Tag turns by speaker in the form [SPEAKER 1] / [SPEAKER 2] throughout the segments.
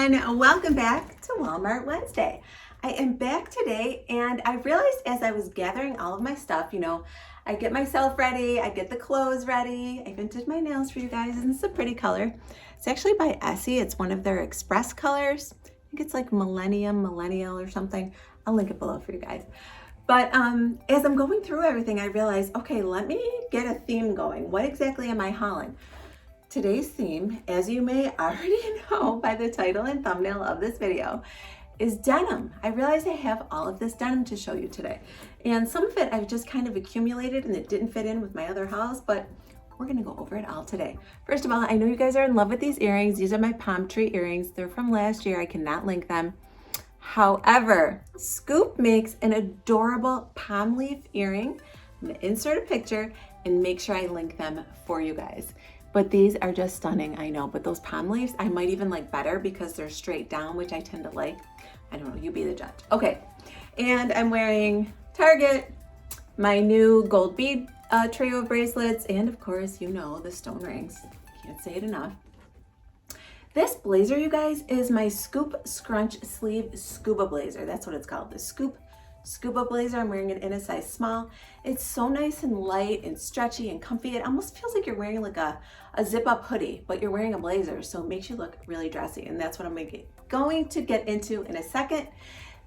[SPEAKER 1] everyone, welcome back to Walmart Wednesday. I am back today and I realized as I was gathering all of my stuff, I get myself ready, I get the clothes ready, I even did my nails for you guys, and it's a pretty color. It's actually by Essie. It's one of their express colors. I think it's like Millennial or something. I'll link it below for you guys. But as I'm going through everything, I realized, okay, let me get a theme going. What exactly am I hauling? Today's theme, as you may already know by the title and thumbnail of this video, is denim. I realized I have all of this denim to show you today. And some of it I've just kind of accumulated and it didn't fit in with my other hauls, but we're gonna go over it all today. First of all, I know you guys are in love with these earrings. These are my palm tree earrings. They're from last year. I cannot link them. However, Scoop makes an adorable palm leaf earring. I'm gonna insert a picture and make sure I link them for you guys. But these are just stunning, I know. But those palm leaves, I might even like better because they're straight down, which I tend to like. I don't know, you be the judge. Okay, and I'm wearing Target, my new gold bead trio of bracelets, and of course, the stone rings. Can't say it enough. This blazer, you guys, is my Scoop Scrunch Sleeve Scuba Blazer. That's what it's called, the Scoop Scuba Blazer. I'm wearing it in a size small. It's so nice and light and stretchy and comfy. It almost feels like you're wearing like a zip-up hoodie, but you're wearing a blazer, so it makes you look really dressy, and that's what I'm going to get into in a second.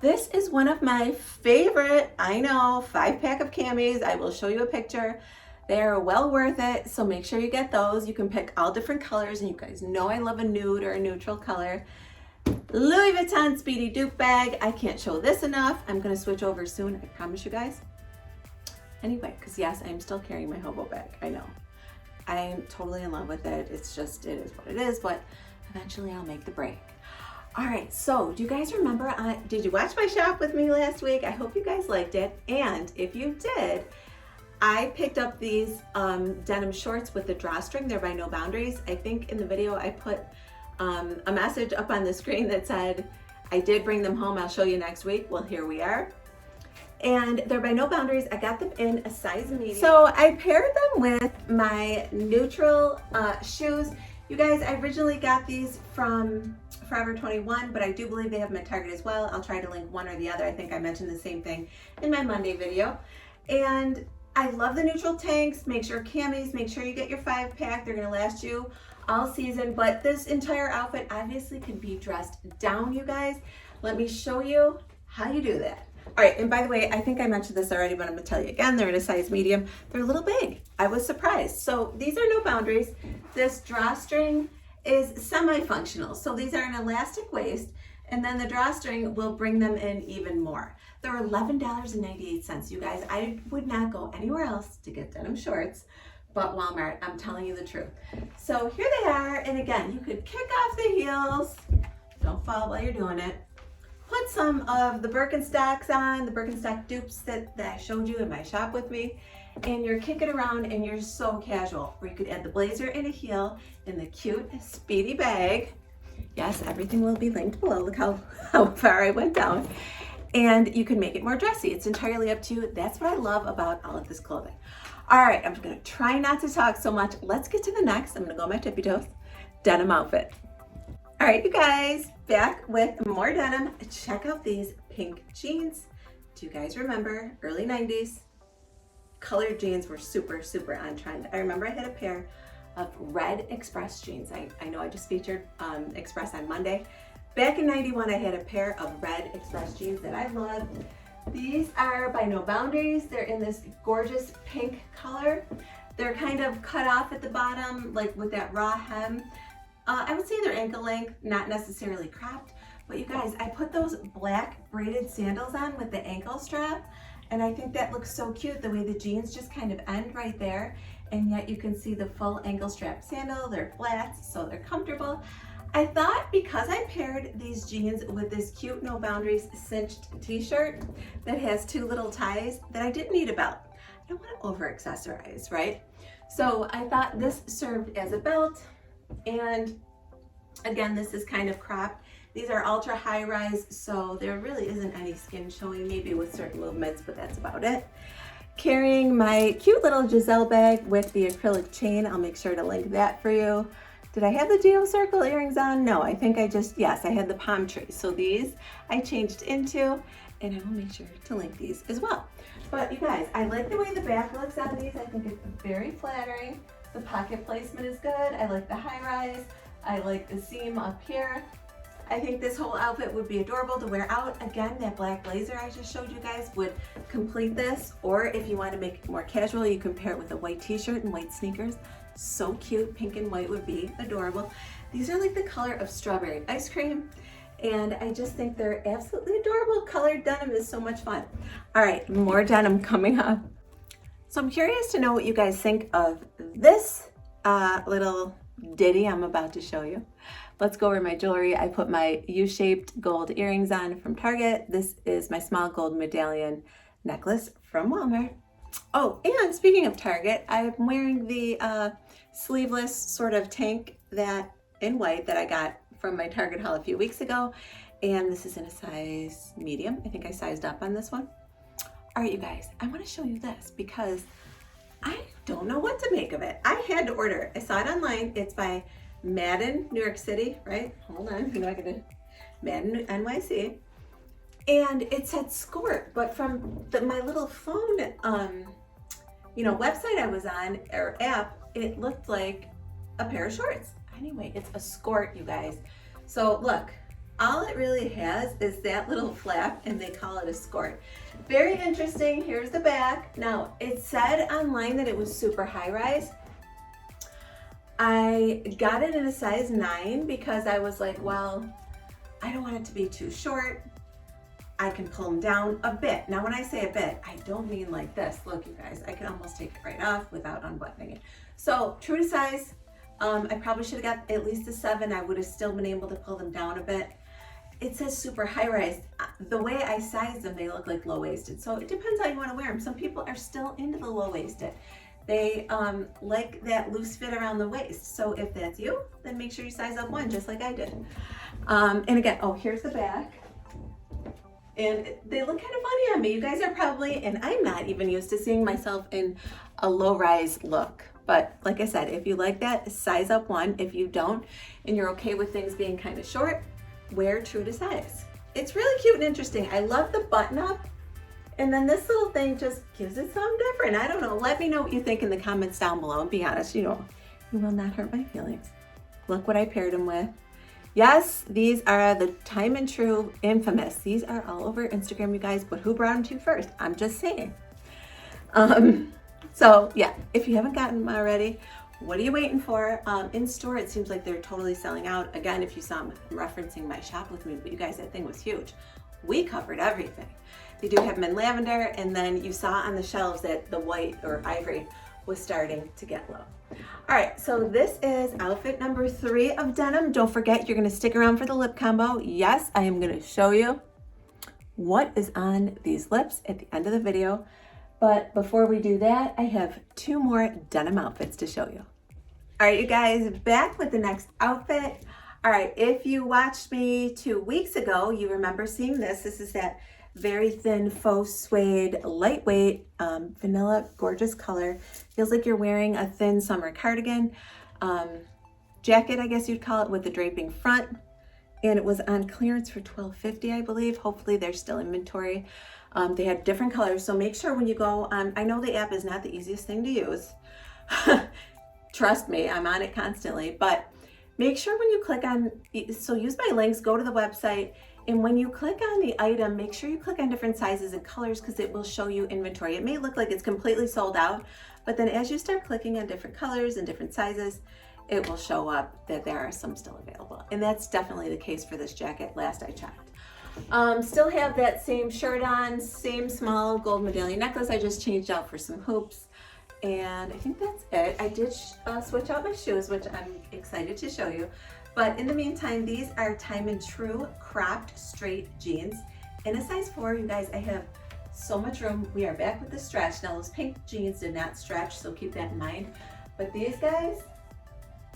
[SPEAKER 1] This is one of my favorite, 5-pack of Camis. I will show you a picture. They're well worth it, so make sure you get those. You can pick all different colors, and you guys know I love a nude or a neutral color. Louis Vuitton Speedy Dupe bag. I can't show this enough. I'm gonna switch over soon, I promise you guys. Anyway, because yes, I'm still carrying my hobo bag, I know. I'm totally in love with it. It's just, it is what it is, but eventually I'll make the break. All right, so do you guys remember, did you watch my shop with me last week? I hope you guys liked it. And if you did, I picked up these denim shorts with the drawstring. They're by No Boundaries. I think in the video I put a message up on the screen that said, I did bring them home. I'll show you next week. Well, here we are. And they're by No Boundaries. I got them in a size medium. So I paired them with my neutral shoes. You guys, I originally got these from Forever 21, but I do believe they have them at Target as well. I'll try to link one or the other. I think I mentioned the same thing in my Monday video. And I love the neutral tanks. Make sure Camis, make sure you get your 5-pack. They're gonna last you all season, but this entire outfit obviously can be dressed down, you guys. Let me show you how you do that. All right, and by the way, I think I mentioned this already, but I'm gonna tell you again, they're in a size medium. They're a little big. I was surprised. So these are No Boundaries. This drawstring is semi-functional. So these are an elastic waist, and then the drawstring will bring them in even more. They're $11.98, you guys. I would not go anywhere else to get denim shorts but Walmart. I'm telling you the truth. So here they are, and again, you could kick off the heels. Don't fall while you're doing it. Put some of the Birkenstocks on, the Birkenstock dupes that I showed you in my shop with me, and you're kicking around and you're so casual. Or you could add the blazer and a heel in the cute Speedy bag. Yes, everything will be linked below. Look how far I went down. And you can make it more dressy. It's entirely up to you. That's what I love about all of this clothing. All right, I'm gonna try not to talk so much. Let's get to the next. I'm gonna go on my tippy toes denim outfit. All right, you guys, back with more denim. Check out these pink jeans. Do you guys remember early 90s? Colored jeans were super, super on trend. I remember I had a pair of red Express jeans. I know I just featured Express on Monday. Back in 91, I had a pair of red Express jeans that I loved. These are by No Boundaries. They're in this gorgeous pink color. They're kind of cut off at the bottom, like with that raw hem. I would say they're ankle length, not necessarily cropped, but you guys, I put those black braided sandals on with the ankle strap, and I think that looks so cute, the way the jeans just kind of end right there, and yet you can see the full ankle strap sandal. They're flats, so they're comfortable. I thought because I paired these jeans with this cute No Boundaries cinched t-shirt that has 2 little ties that I didn't need a belt. I don't want to over accessorize, right? So I thought this served as a belt, and again, this is kind of cropped. These are ultra high rise, so there really isn't any skin showing, maybe with certain movements, but that's about it. Carrying my cute little Giselle bag with the acrylic chain. I'll make sure to link that for you. Did I have the geo circle earrings on? No, I think I just, yes, I had the palm tree. So these I changed into, and I will make sure to link these as well. But you guys, I like the way the back looks on these. I think it's very flattering. The pocket placement is good. I like the high rise. I like the seam up here. I think this whole outfit would be adorable to wear out. Again, that black blazer I just showed you guys would complete this. Or if you want to make it more casual, you can pair it with a white t-shirt and white sneakers. So cute, pink and white would be adorable. These are like the color of strawberry ice cream. And I just think they're absolutely adorable. Colored denim is so much fun. All right, more denim coming up. So I'm curious to know what you guys think of this little ditty I'm about to show you. Let's go over my jewelry. I put my U-shaped gold earrings on from Target. This is my small gold medallion necklace from Walmart. Oh, and speaking of Target, I'm wearing the sleeveless sort of tank that in white that I got from my Target haul a few weeks ago. And this is in a size medium. I think I sized up on this one. All right, you guys, I want to show you this because I don't know what to make of it. I had to order it. I saw it online. It's by Madden, New York City, right? Hold on, you know I gotta, Madden, NYC. And it said Skort, but from my little phone, website I was on, or app, it looked like a pair of shorts. Anyway, it's a Skort, you guys. So look, all it really has is that little flap, and they call it a Skort. Very interesting. Here's the back. Now, it said online that it was super high rise. I got it in a size 9 because I was like, well, I don't want it to be too short. I can pull them down a bit. Now, when I say a bit, I don't mean like this. Look, you guys, I can almost take it right off without unbuttoning it. So true to size, I probably should have got at least a 7. I would have still been able to pull them down a bit. It says super high rise. The way I sized them, they look like low-waisted. So it depends how you want to wear them. Some people are still into the low-waisted. They like that loose fit around the waist. So if that's you, then make sure you size up 1, just like I did. And again, oh, here's the back. And they look kind of funny on me. You guys are probably, and I'm not even used to seeing myself in a low-rise look. But like I said, if you like that, size up 1. If you don't, and you're okay with things being kind of short, wear true to size. It's really cute and interesting. I love the button up. And then this little thing just gives it something different. I don't know. Let me know what you think in the comments down below. And be honest, you will not hurt my feelings. Look what I paired them with. Yes, these are the time and true infamous. These are all over Instagram, you guys, but who brought them to you first? I'm just saying. So yeah, if you haven't gotten them already, what are you waiting for? In store, it seems like they're totally selling out. Again, if you saw them, I'm referencing my shop with me, but you guys, that thing was huge. We covered everything. They do have them in lavender, and then you saw on the shelves that the white or ivory was starting to get low. All right, so this is outfit number 3 of denim. Don't forget, you're gonna stick around for the lip combo. Yes, I am gonna show you what is on these lips at the end of the video. But before we do that, I have 2 more denim outfits to show you. All right, you guys, back with the next outfit. All right, if you watched me 2 weeks ago, you remember seeing this. This is that very thin faux suede, lightweight, vanilla, gorgeous color. Feels like you're wearing a thin summer cardigan. Jacket, I guess you'd call it, with the draping front. And it was on clearance for $12.50, I believe. Hopefully there's still inventory. They had different colors, so make sure when you go on, I know the app is not the easiest thing to use. Trust me, I'm on it constantly, but make sure when you click on, so use my links, go to the website, and when you click on the item, make sure you click on different sizes and colors because it will show you inventory. It may look like it's completely sold out, but then as you start clicking on different colors and different sizes, it will show up that there are some still available. And that's definitely the case for this jacket, last I checked. Still have that same shirt on, same small gold medallion necklace. I just changed out for some hoops. And I think that's it. I did switch out my shoes, which I'm excited to show you. But in the meantime, these are time and true cropped straight jeans in a size 4. You guys, I have so much room. We are back with the stretch. Now those pink jeans did not stretch, so keep that in mind. But these guys,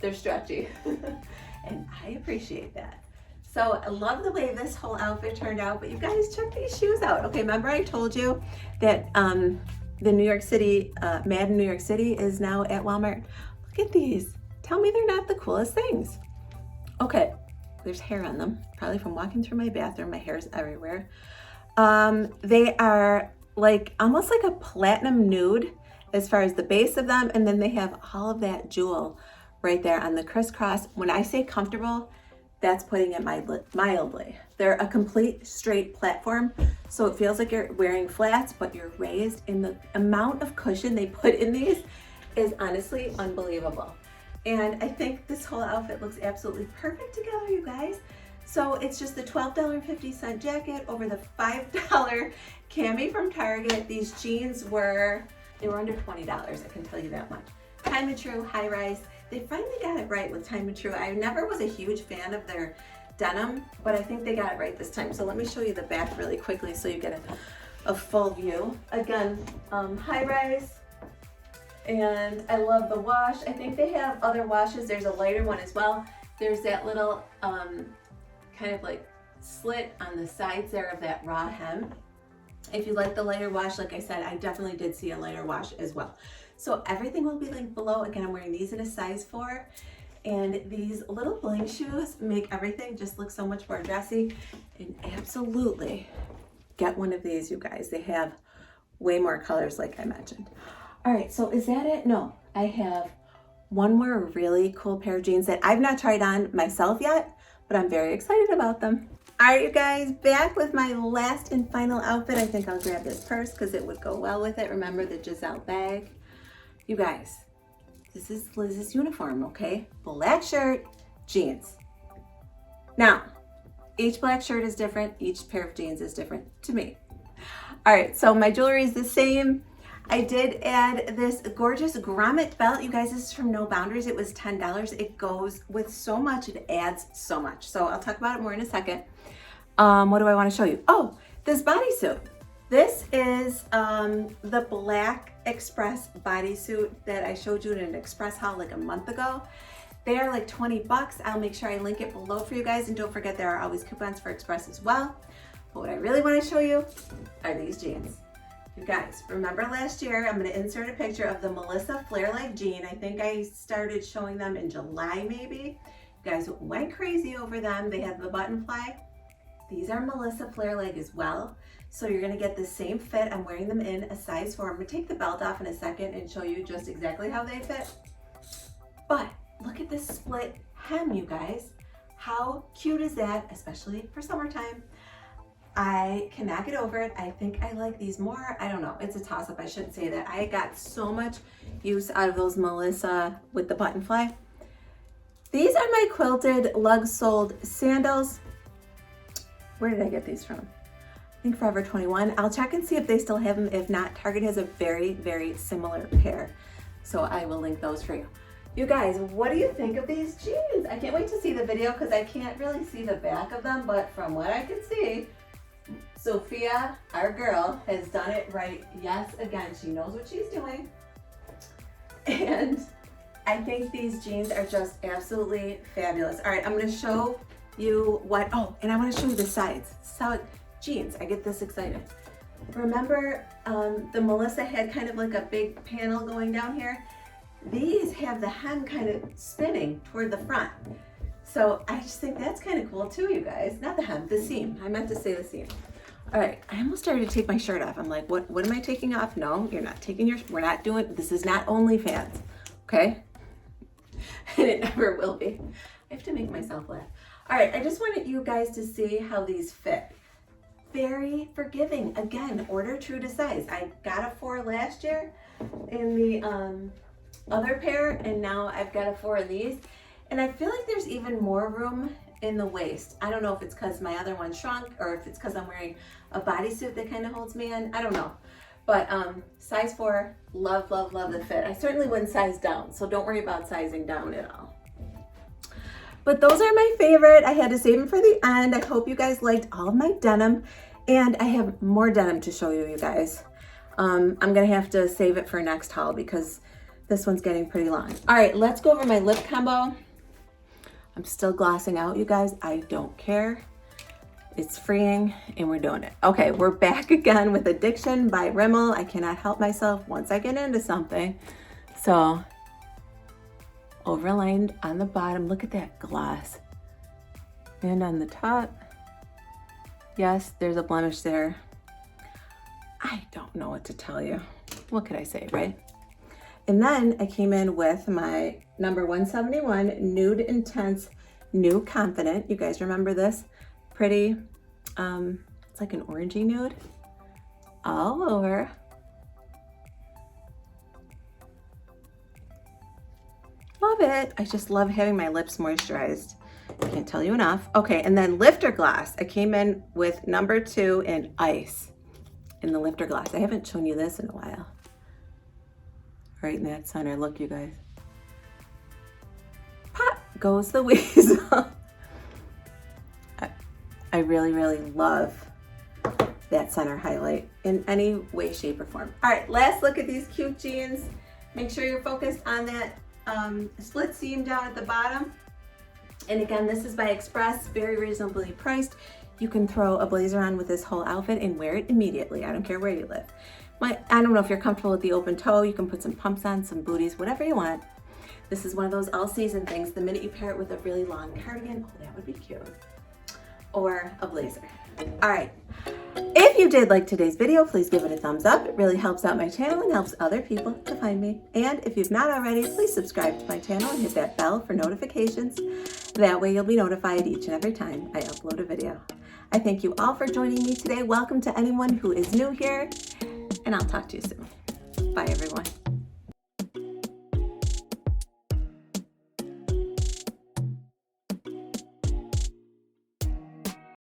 [SPEAKER 1] they're stretchy. And I appreciate that. So I love the way this whole outfit turned out, but you guys check these shoes out. Okay, remember I told you that the New York City, Madden New York City is now at Walmart. Look at these. tell me they're not the coolest things. Okay, there's hair on them, probably from walking through my bathroom. My hair's everywhere. They are like almost like a platinum nude as far as the base of them, and then they have all of that jewel right there on the crisscross. When I say comfortable, that's putting it mildly. They're a complete straight platform, so it feels like you're wearing flats, but you're raised, and the amount of cushion they put in these is honestly unbelievable. And I think this whole outfit looks absolutely perfect together, you guys. So it's just the $12.50 jacket over the $5 cami from Target. These jeans they were under $20, I can tell you that much. Time and True, high rise. They finally got it right with Time and True. I never was a huge fan of their denim, but I think they got it right this time. So let me show you the back really quickly so you get a full view. Again, high rise. And I love the wash. I think they have other washes. There's a lighter one as well. There's that little kind of like slit on the sides there of that raw hem. If you like the lighter wash, like I said, I definitely did see a lighter wash as well. So everything will be linked below. Again, I'm wearing these in a size 4. And these little bling shoes make everything just look so much more dressy. And absolutely get one of these, you guys. They have way more colors like I mentioned. All right, so is that it? No, I have one more really cool pair of jeans that I've not tried on myself yet, but I'm very excited about them. All right, you guys, back with my last and final outfit. I think I'll grab this purse because it would go well with it. Remember the Giselle bag? You guys, this is Liz's uniform, okay? Black shirt, jeans. Now, each black shirt is different. Each pair of jeans is different to me. All right, so my jewelry is the same. I did add this gorgeous grommet belt. You guys, this is from No Boundaries. It was $10. It goes with so much. It adds so much. So I'll talk about it more in a second. What do I want to show you? Oh, this bodysuit. This is the black Express bodysuit that I showed you in an Express haul like a month ago. They are like 20 bucks. I'll make sure I link it below for you guys. And don't forget, there are always coupons for Express as well. But what I really want to show you are these jeans. You guys, remember last year, I'm going to insert a picture of the Melissa Flare-like jean. I think I started showing them in July maybe. You guys went crazy over them. They have the button fly. These are Melissa Flare-like as well. So you're going to get the same fit. I'm wearing them in a size 4. I'm going to take the belt off in a second and show you just exactly how they fit. But look at this split hem, you guys. How cute is that, especially for summertime? I cannot get over it. I think I like these more. I don't know. It's a toss-up. I shouldn't say that. I got so much use out of those Melissa with the button fly. These are my quilted lug-soled sandals. Where did I get these from? I think Forever 21. I'll check and see if they still have them. If not, Target has a very, very similar pair. So I will link those for you. You guys, what do you think of these jeans? I can't wait to see the video because I can't really see the back of them, but from what I can see, Sophia, our girl, has done it right. Yes, again, she knows what she's doing. And I think these jeans are just absolutely fabulous. All right, I'm gonna show you what, oh, and I wanna show you the sides. So, jeans, I get this excited. Remember the Melissa had kind of like a big panel going down here? These have the hem kind of spinning toward the front. So I just think that's kind of cool too, you guys. Not the hem, the seam. I meant to say the seam. All right, I almost started to take my shirt off. I'm like, what am I taking off? No, you're not taking your, we're not doing, this is not OnlyFans, okay? And it never will be. I have to make myself laugh. All right, I just wanted you guys to see how these fit. Very forgiving. Again, order true to size. I got a 4 last year in the other pair, and now I've got a 4 of these. And I feel like there's even more room in the waist. I don't know if it's because my other one shrunk or if it's because I'm wearing a bodysuit that kind of holds me in. I don't know. But size 4, love, love, love the fit. I certainly wouldn't size down, so don't worry about sizing down at all. But those are my favorite. I had to save them for the end. I hope you guys liked all of my denim. And I have more denim to show you, you guys. I'm gonna have to save it for next haul because this one's getting pretty long. All right, let's go over my lip combo. I'm still glossing out, you guys. I don't care. It's freeing and we're doing it. Okay, we're back again with Addiction by Rimmel. I cannot help myself once I get into something. So, overlined on the bottom. Look at that gloss. And on the top, yes, there's a blemish there. I don't know what to tell you. What could I say, right? And then I came in with my number 171 Nude Intense New Confident. You guys remember this? Pretty, it's like an orangey nude all over. Love it. I just love having my lips moisturized. Can't tell you enough. Okay, and then Lifter Gloss. I came in with number 2 in Ice in the Lifter Gloss. I haven't shown you this in a while. Right in that center. Look, you guys. Pop goes the weasel. I really, really love that center highlight in any way, shape, or form. All right, last look at these cute jeans. Make sure you're focused on that split seam down at the bottom. And again, this is by Express, very reasonably priced. You can throw a blazer on with this whole outfit and wear it immediately. I don't care where you live. I don't know if you're comfortable with the open toe. You can put some pumps on, some booties, whatever you want. This is one of those all-season things. The minute you pair it with a really long cardigan, oh, that would be cute. Or a blazer. All right. If you did like today's video, please give it a thumbs up. It really helps out my channel and helps other people to find me. And if you've not already, please subscribe to my channel and hit that bell for notifications. That way you'll be notified each and every time I upload a video. I thank you all for joining me today. Welcome to anyone who is new here, and I'll talk to you soon. Bye, everyone.